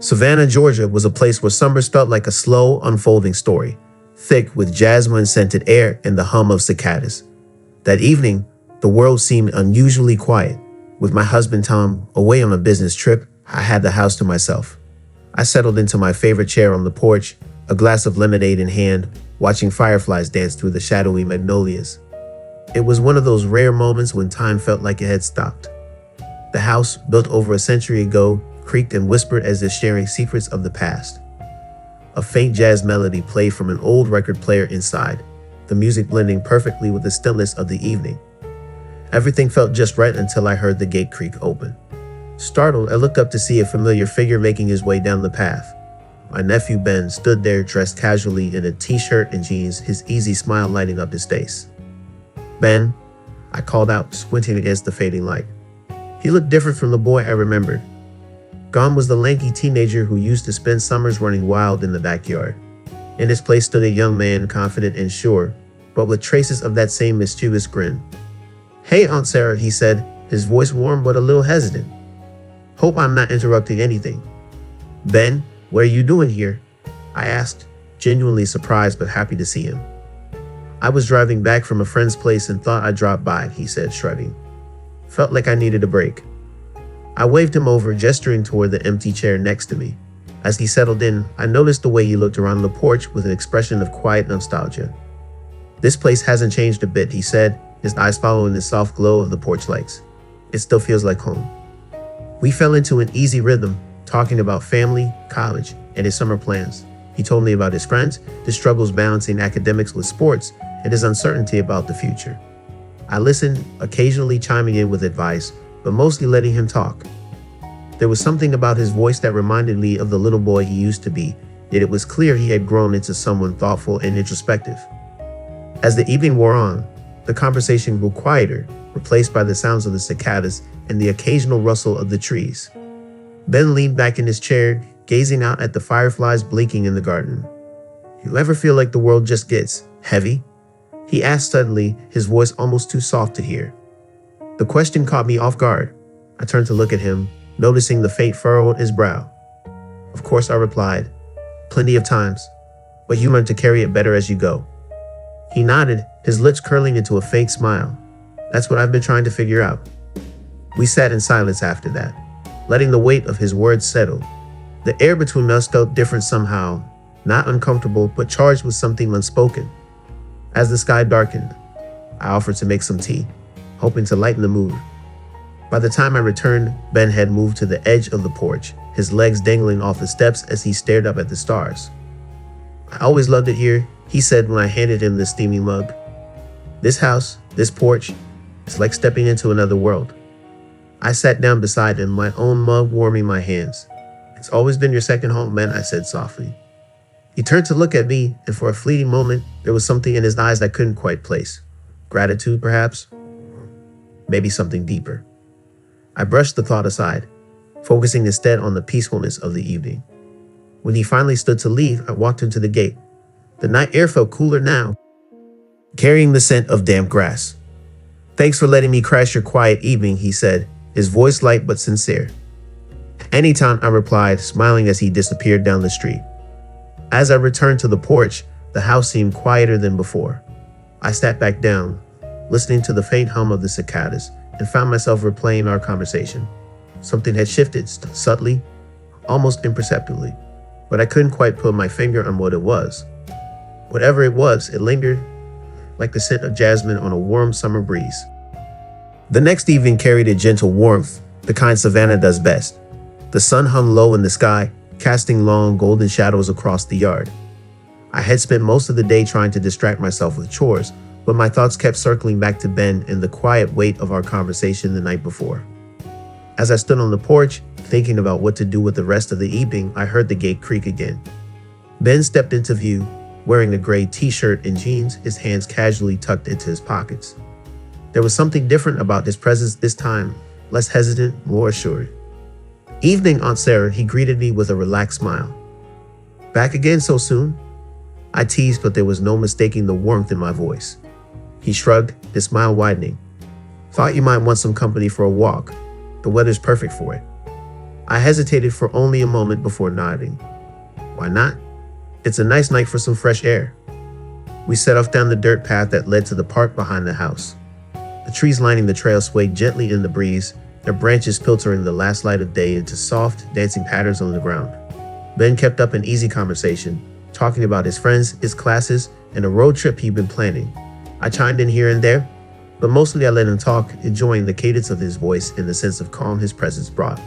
Savannah, Georgia was a place where summers felt like a slow, unfolding story, thick with jasmine-scented air and the hum of cicadas. That evening, the world seemed unusually quiet. With my husband Tom away on a business trip, I had the house to myself. I settled into my favorite chair on the porch, a glass of lemonade in hand, watching fireflies dance through the shadowy magnolias. It was one of those rare moments when time felt like it had stopped. The house, built over a century ago, creaked and whispered as if sharing secrets of the past. A faint jazz melody played from an old record player inside, the music blending perfectly with the stillness of the evening. Everything felt just right until I heard the gate creak open. Startled, I looked up to see a familiar figure making his way down the path. My nephew Ben stood there dressed casually in a t-shirt and jeans, his easy smile lighting up his face. "Ben," I called out, squinting against the fading light. He looked different from the boy I remembered. Gone was the lanky teenager who used to spend summers running wild in the backyard. In his place stood a young man, confident and sure, but with traces of that same mischievous grin. "Hey, Aunt Sarah," he said, his voice warm but a little hesitant. "Hope I'm not interrupting anything." "Ben, what are you doing here?" I asked, genuinely surprised but happy to see him. "I was driving back from a friend's place and thought I'd drop by," he said, shrugging. "Felt like I needed a break." I waved him over, gesturing toward the empty chair next to me. As he settled in, I noticed the way he looked around the porch with an expression of quiet nostalgia. "This place hasn't changed a bit," he said, his eyes following the soft glow of the porch lights. "It still feels like home." We fell into an easy rhythm, talking about family, college, and his summer plans. He told me about his friends, his struggles balancing academics with sports, and his uncertainty about the future. I listened, occasionally chiming in with advice, but mostly letting him talk. There was something about his voice that reminded me of the little boy he used to be, yet it was clear he had grown into someone thoughtful and introspective. As the evening wore on, the conversation grew quieter, replaced by the sounds of the cicadas and the occasional rustle of the trees. Ben leaned back in his chair, gazing out at the fireflies blinking in the garden. "You ever feel like the world just gets heavy?" he asked suddenly, his voice almost too soft to hear. The question caught me off guard. I turned to look at him, noticing the faint furrow on his brow. "Of course," I replied. "Plenty of times, but you learn to carry it better as you go." He nodded, his lips curling into a faint smile. "That's what I've been trying to figure out." We sat in silence after that, letting the weight of his words settle. The air between us felt different somehow, not uncomfortable, but charged with something unspoken. As the sky darkened, I offered to make some tea, hoping to lighten the mood. By the time I returned, Ben had moved to the edge of the porch, his legs dangling off the steps as he stared up at the stars. "I always loved it here," he said when I handed him the steaming mug. "This house, this porch, it's like stepping into another world." I sat down beside him, my own mug warming my hands. "It's always been your second home, Ben," I said softly. He turned to look at me, and for a fleeting moment, there was something in his eyes I couldn't quite place. Gratitude, perhaps? Maybe something deeper. I brushed the thought aside, focusing instead on the peacefulness of the evening. When he finally stood to leave, I walked him to the gate. The night air felt cooler now, carrying the scent of damp grass. "Thanks for letting me crash your quiet evening," he said, his voice light but sincere. "Anytime," I replied, smiling as he disappeared down the street. As I returned to the porch, the house seemed quieter than before. I sat back down, listening to the faint hum of the cicadas, and found myself replaying our conversation. Something had shifted subtly, almost imperceptibly, but I couldn't quite put my finger on what it was. Whatever it was, it lingered like the scent of jasmine on a warm summer breeze. The next evening carried a gentle warmth, the kind Savannah does best. The sun hung low in the sky, casting long golden shadows across the yard. I had spent most of the day trying to distract myself with chores, but my thoughts kept circling back to Ben and the quiet weight of our conversation the night before. As I stood on the porch, thinking about what to do with the rest of the evening, I heard the gate creak again. Ben stepped into view, wearing a gray t-shirt and jeans, his hands casually tucked into his pockets. There was something different about his presence this time, less hesitant, more assured. "Evening, Aunt Sarah," he greeted me with a relaxed smile. "Back again so soon?" I teased, but there was no mistaking the warmth in my voice. He shrugged, his smile widening. "Thought you might want some company for a walk. The weather's perfect for it." I hesitated for only a moment before nodding. Why not? It's a nice night for some fresh air. We set off down the dirt path that led to the park behind the house. The trees lining the trail swayed gently in the breeze, their branches filtering the last light of day into soft, dancing patterns on the ground. Ben kept up an easy conversation, talking about his friends, his classes, and a road trip he'd been planning. I chimed in here and there, but mostly I let him talk, enjoying the cadence of his voice and the sense of calm his presence brought.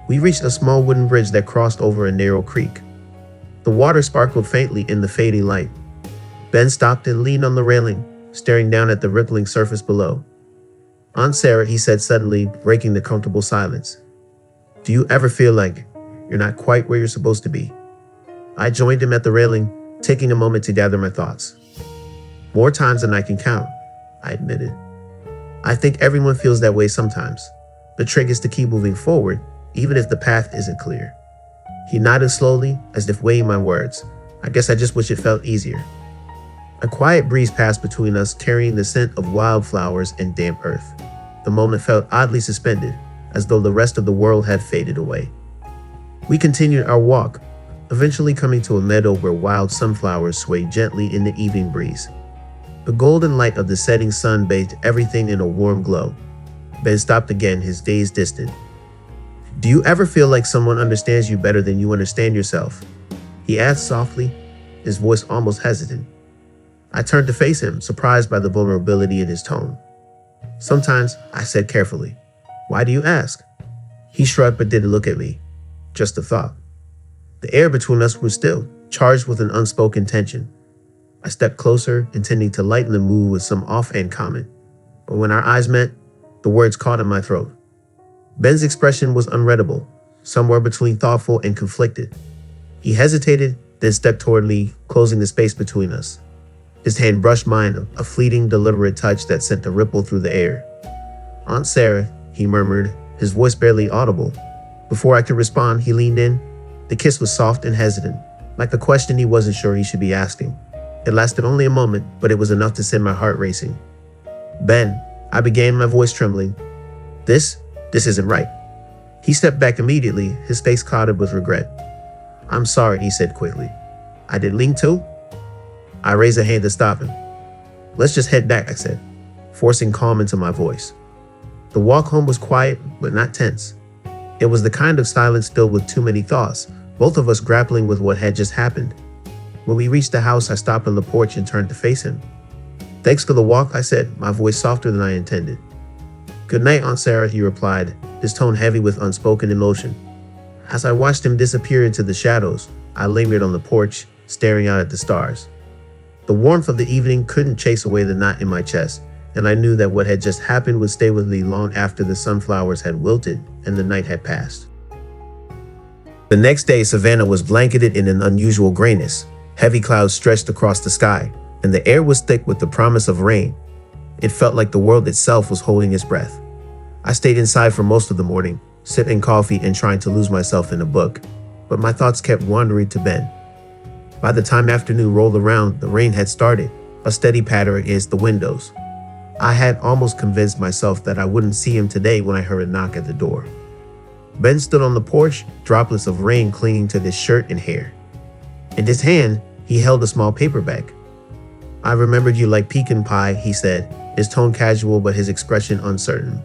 We reached a small wooden bridge that crossed over a narrow creek. The water sparkled faintly in the fading light. Ben stopped and leaned on the railing, staring down at the rippling surface below. "Aunt Sarah," he said suddenly, breaking the comfortable silence. "Do you ever feel like you're not quite where you're supposed to be?" I joined him at the railing, taking a moment to gather my thoughts. "More times than I can count," I admitted. "I think everyone feels that way sometimes. The trick is to keep moving forward, even if the path isn't clear." He nodded slowly, as if weighing my words. "I guess I just wish it felt easier." A quiet breeze passed between us, carrying the scent of wildflowers and damp earth. The moment felt oddly suspended, as though the rest of the world had faded away. We continued our walk, eventually coming to a meadow where wild sunflowers swayed gently in the evening breeze. The golden light of the setting sun bathed everything in a warm glow. Ben stopped again, his gaze distant. "Do you ever feel like someone understands you better than you understand yourself?" he asked softly, his voice almost hesitant. I turned to face him, surprised by the vulnerability in his tone. "Sometimes," I said carefully. "Why do you ask?" He shrugged but didn't look at me. Just a thought. The air between us was still, charged with an unspoken tension. I stepped closer, intending to lighten the mood with some offhand comment. But when our eyes met, the words caught in my throat. Ben's expression was unreadable, somewhere between thoughtful and conflicted. He hesitated, then stepped toward me, closing the space between us. His hand brushed mine, a fleeting, deliberate touch that sent a ripple through the air. "Aunt Sarah," he murmured, his voice barely audible. Before I could respond, he leaned in. The kiss was soft and hesitant, like a question he wasn't sure he should be asking. It lasted only a moment, but it was enough to send my heart racing. "Ben," I began, my voice trembling. This isn't right." He stepped back immediately, his face clouded with regret. "I'm sorry," he said quickly. "I did lean too?" I raised a hand to stop him. "Let's just head back," I said, forcing calm into my voice. The walk home was quiet, but not tense. It was the kind of silence filled with too many thoughts, both of us grappling with what had just happened. When we reached the house, I stopped on the porch and turned to face him. "Thanks for the walk," I said, my voice softer than I intended. "Good night, Aunt Sarah," he replied, his tone heavy with unspoken emotion. As I watched him disappear into the shadows, I lingered on the porch, staring out at the stars. The warmth of the evening couldn't chase away the knot in my chest, and I knew that what had just happened would stay with me long after the sunflowers had wilted and the night had passed. The next day, Savannah was blanketed in an unusual grayness. Heavy clouds stretched across the sky, and the air was thick with the promise of rain. It felt like the world itself was holding its breath. I stayed inside for most of the morning, sipping coffee and trying to lose myself in a book, but my thoughts kept wandering to Ben. By the time afternoon rolled around, the rain had started, a steady patter against the windows. I had almost convinced myself that I wouldn't see him today when I heard a knock at the door. Ben stood on the porch, droplets of rain clinging to his shirt and hair. In his hand, he held a small paper bag. "I remembered you like pecan pie," he said, his tone casual but his expression uncertain.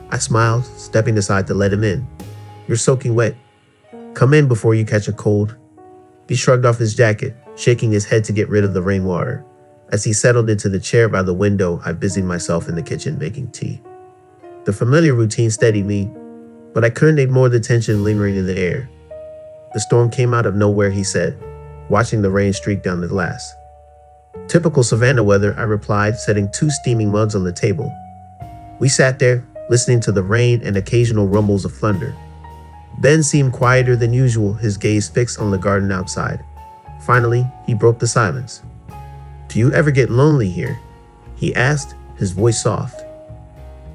I smiled, stepping aside to let him in. "You're soaking wet. Come in before you catch a cold." He shrugged off his jacket, shaking his head to get rid of the rainwater. As he settled into the chair by the window, I busied myself in the kitchen making tea. The familiar routine steadied me, but I couldn't ignore the tension lingering in the air. "The storm came out of nowhere," he said, watching the rain streak down the glass. "Typical Savannah weather," I replied, setting 2 steaming mugs on the table. We sat there, listening to the rain and occasional rumbles of thunder. Ben seemed quieter than usual, his gaze fixed on the garden outside. Finally, he broke the silence. "Do you ever get lonely here?" he asked, his voice soft.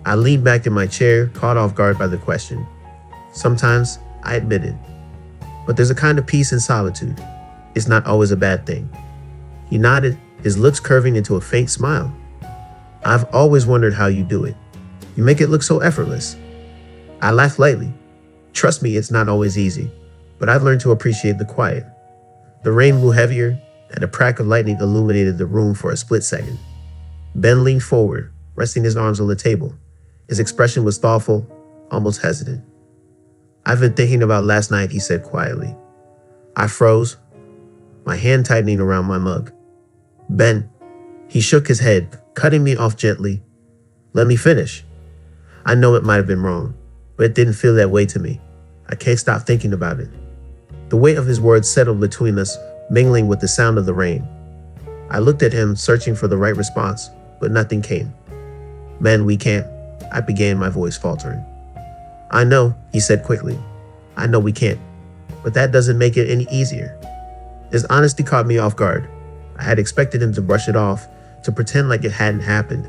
I leaned back in my chair, caught off guard by the question. "Sometimes," I admitted. "But there's a kind of peace in solitude. It's not always a bad thing." He nodded, his lips curving into a faint smile. "I've always wondered how you do it. You make it look so effortless." I laughed lightly. Trust me, it's not always easy, but I've learned to appreciate the quiet. The rain blew heavier, and a crack of lightning illuminated the room for a split second. Ben leaned forward, resting his arms on the table. His expression was thoughtful, almost hesitant. "I've been thinking about last night," he said quietly. I froze, my hand tightening around my mug. "Ben," he shook his head, cutting me off gently. "Let me finish. I know it might have been wrong, but it didn't feel that way to me. I can't stop thinking about it." The weight of his words settled between us, mingling with the sound of the rain. I looked at him, searching for the right response, but nothing came. "Ben, we can't," I began, my voice faltering. "I know," he said quickly. "I know we can't, but that doesn't make it any easier." His honesty caught me off guard. I had expected him to brush it off, to pretend like it hadn't happened.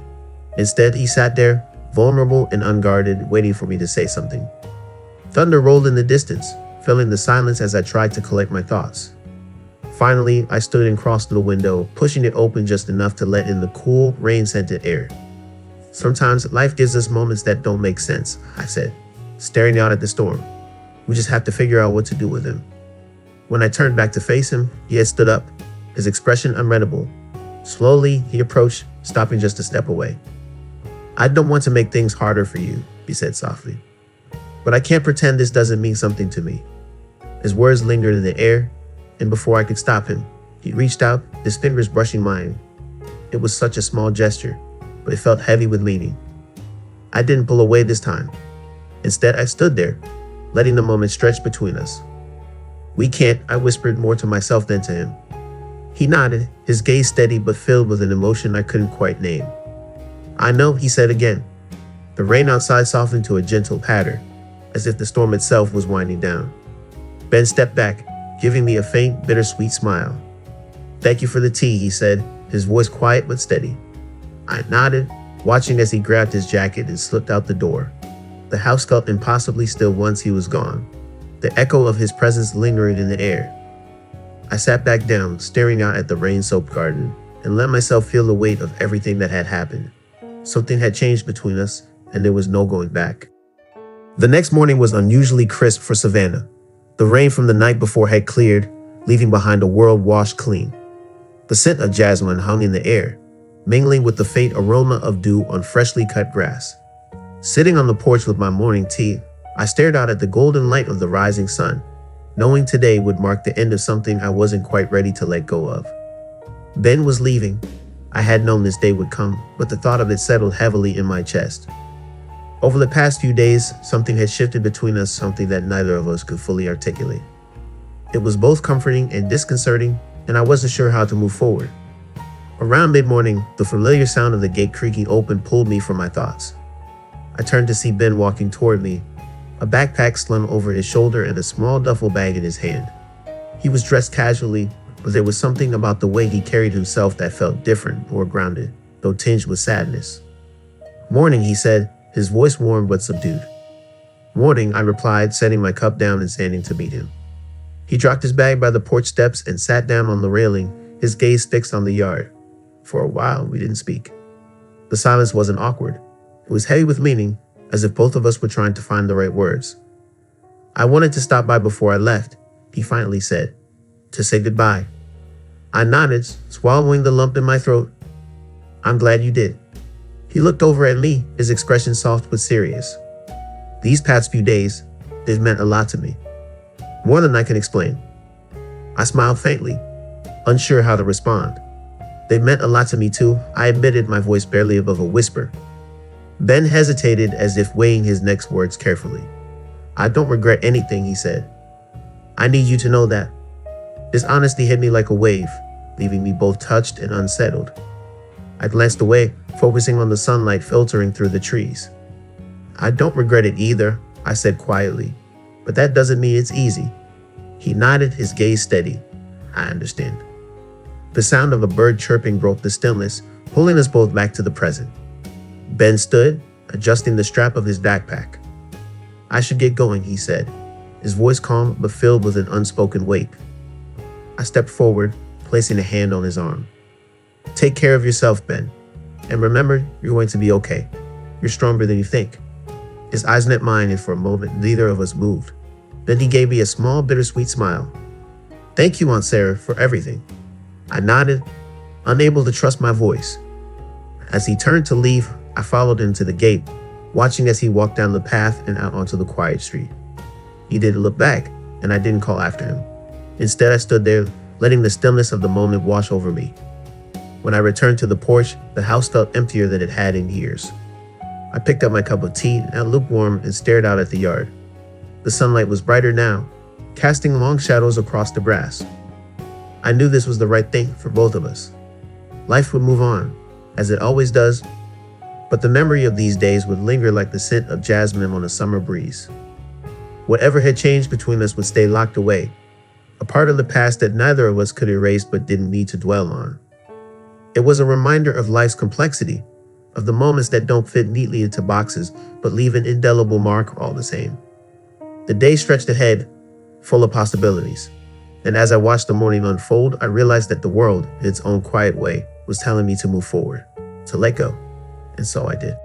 Instead, he sat there, vulnerable and unguarded, waiting for me to say something. Thunder rolled in the distance, filling the silence as I tried to collect my thoughts. Finally, I stood and crossed to the window, pushing it open just enough to let in the cool, rain-scented air. "Sometimes life gives us moments that don't make sense," I said, staring out at the storm. "We just have to figure out what to do with them." When I turned back to face him, he had stood up, his expression unreadable. Slowly, he approached, stopping just a step away. "I don't want to make things harder for you," he said softly, "but I can't pretend this doesn't mean something to me." His words lingered in the air, and before I could stop him, he reached out, his fingers brushing mine. It was such a small gesture, but it felt heavy with meaning. I didn't pull away this time. Instead, I stood there, letting the moment stretch between us. "We can't," I whispered more to myself than to him. He nodded, his gaze steady but filled with an emotion I couldn't quite name. "I know," he said again. The rain outside softened to a gentle patter, as if the storm itself was winding down. Ben stepped back, giving me a faint, bittersweet smile. "Thank you for the tea," he said, his voice quiet but steady. I nodded, watching as he grabbed his jacket and slipped out the door. The house felt impossibly still once he was gone, the echo of his presence lingering in the air. I sat back down, staring out at the rain-soaked garden, and let myself feel the weight of everything that had happened. Something had changed between us, and there was no going back. The next morning was unusually crisp for Savannah. The rain from the night before had cleared, leaving behind a world washed clean. The scent of jasmine hung in the air, mingling with the faint aroma of dew on freshly cut grass. Sitting on the porch with my morning tea, I stared out at the golden light of the rising sun, knowing today would mark the end of something I wasn't quite ready to let go of. Ben was leaving. I had known this day would come, but the thought of it settled heavily in my chest. Over the past few days, something had shifted between us, something that neither of us could fully articulate. It was both comforting and disconcerting, and I wasn't sure how to move forward. Around mid-morning, the familiar sound of the gate creaking open pulled me from my thoughts. I turned to see Ben walking toward me, a backpack slung over his shoulder and a small duffel bag in his hand. He was dressed casually, but there was something about the way he carried himself that felt different, more grounded, though tinged with sadness. "Morning," he said, his voice warm but subdued. "Morning," I replied, setting my cup down and standing to meet him. He dropped his bag by the porch steps and sat down on the railing, his gaze fixed on the yard. For a while, we didn't speak. The silence wasn't awkward. It was heavy with meaning, as if both of us were trying to find the right words. "I wanted to stop by before I left," he finally said, "to say goodbye." I nodded, swallowing the lump in my throat. "I'm glad you did." He looked over at me, his expression soft but serious. "These past few days, they've meant a lot to me. More than I can explain." I smiled faintly, unsure how to respond. "They meant a lot to me too," I admitted, my voice barely above a whisper. Ben hesitated, as if weighing his next words carefully. "I don't regret anything," he said. "I need you to know that." His honesty hit me like a wave, leaving me both touched and unsettled. I glanced away, focusing on the sunlight filtering through the trees. "I don't regret it either," I said quietly, "but that doesn't mean it's easy." He nodded, his gaze steady. "I understand." The sound of a bird chirping broke the stillness, pulling us both back to the present. Ben stood, adjusting the strap of his backpack. "I should get going," he said, his voice calm but filled with an unspoken weight. I stepped forward, placing a hand on his arm. "Take care of yourself, Ben. And remember, you're going to be okay. You're stronger than you think." His eyes met mine, and for a moment, neither of us moved. Then he gave me a small, bittersweet smile. "Thank you, Aunt Sarah, for everything." I nodded, unable to trust my voice. As he turned to leave, I followed him to the gate, watching as he walked down the path and out onto the quiet street. He didn't look back, and I didn't call after him. Instead, I stood there, letting the stillness of the moment wash over me. When I returned to the porch, the house felt emptier than it had in years. I picked up my cup of tea, now lukewarm, and stared out at the yard. The sunlight was brighter now, casting long shadows across the grass. I knew this was the right thing for both of us. Life would move on, as it always does, but the memory of these days would linger like the scent of jasmine on a summer breeze. Whatever had changed between us would stay locked away, a part of the past that neither of us could erase but didn't need to dwell on. It was a reminder of life's complexity, of the moments that don't fit neatly into boxes but leave an indelible mark all the same. The day stretched ahead, full of possibilities. And as I watched the morning unfold, I realized that the world, in its own quiet way, was telling me to move forward, to let go. And so I did.